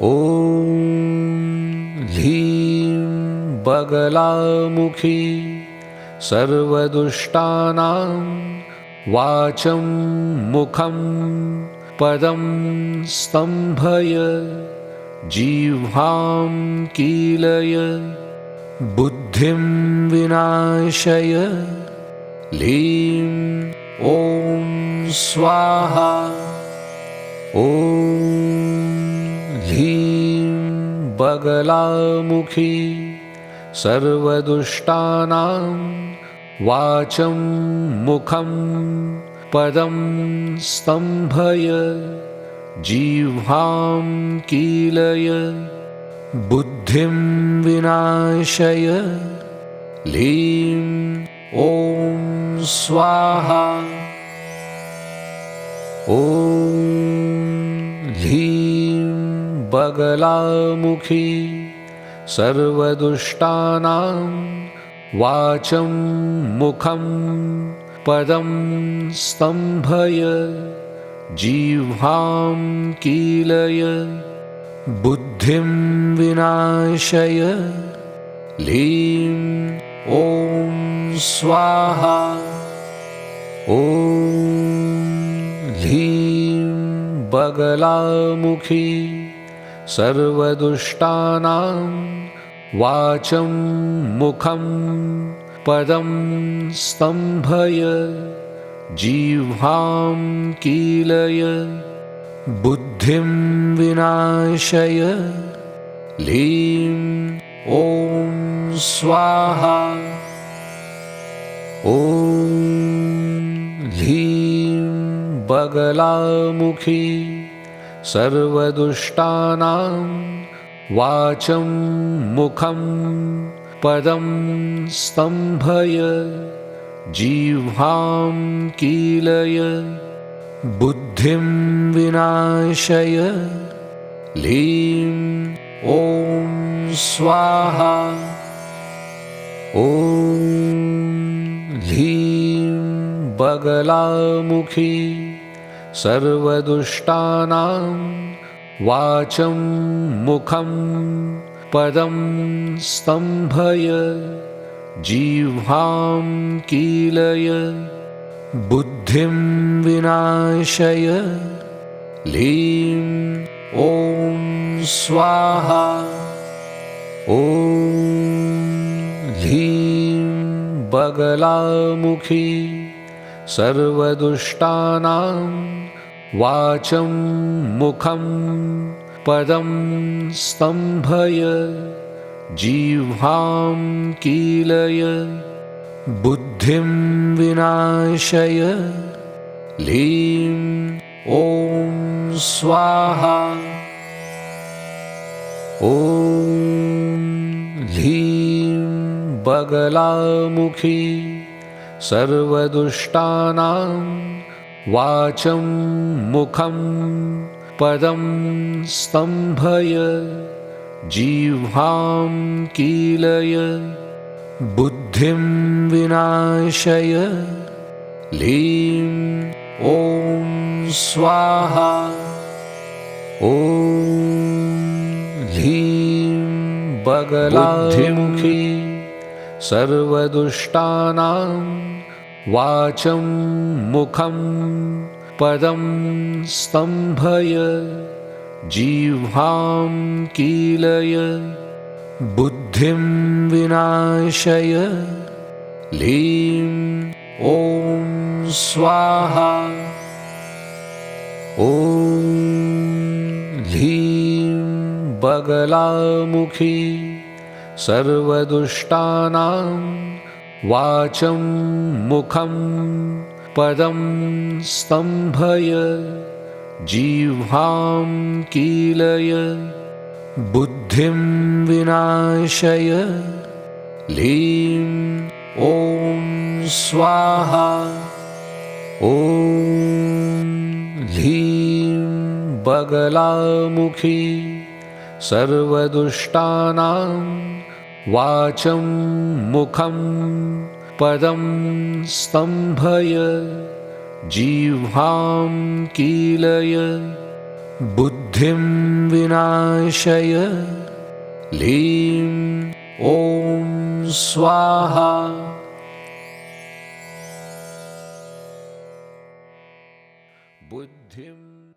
ॐ ह्लीं बगलामुखी सर्वदुष्टानां वाचं मुखं पदं स्तम्भय जिह्वां कीलय बुद्धिं विनाशय ह्लीं ॐ स्वाहा। ॐ ह्लीं बगलामुखी सर्वदुष्टानां वाचं मुखं पदं स्तम्भय जिह्वां कीलय बुद्धिं विनाशय ह्लीं ॐ स्वाहा। ॐ ह्लीं बगलामुखी सर्वदुष्टानां वाचं मुखं पदं स्तम्भय जिह्वां कीलय बुद्धिं विनाशय ह्लीं ॐ स्वाहा। ॐ ह्लीं बगलामुखी सर्वदुष्टानां वाचं मुखं पदं स्तम्भय जिह्वां कीलय बुद्धिं विनाशय ह्लीं ॐ स्वाहा। ॐ ह्लीं बगलामुखी सर्वदुष्टानां वाचं मुखं पदं स्तम्भय जिह्वां कीलय बुद्धिं विनाशय ह्लीं ॐ स्वाहा। ॐ ह्लीं बगलामुखी सर्वदुष्टानां वाचं मुखं पदं स्तम्भय जिह्वां कीलय बुद्धिं विनाशय ह्लीं ॐ स्वाहा। ॐ ह्लीं बगलामुखी सर्वदुष्टानां वाचं मुखं पदं स्तम्भय जिह्वां कीलय बुद्धिं विनाशय ह्लीं ॐ स्वाहा। ॐ ह्लीं बगलामुखी सर्वदुष्टानां वाचं मुखं पदं स्तम्भय जिह्वां कीलय बुद्धिं विनाशय ह्लीं ॐ स्वाहा। ॐ ह्लीं बगलामुखी सर्वदुष्टानां वाचं मुखं पदं स्तम्भय जिह्वां कीलय बुद्धिं विनाशय ह्लीं ॐ स्वाहा। ॐ ह्लीं बगलामुखी सर्वदुष्टानां वाचं मुखं पदं स्तम्भय जिह्वां कीलय बुद्धिं विनाशय ह्लीं ॐ स्वाहा। ॐ ह्लीं बगलामुखी सर्वदुष्टानां वाचं मुखं पदं स्तम्भय जिह्वां कीलय बुद्धिं विनाशय लीं ॐ स्वाहा। बुद्धिं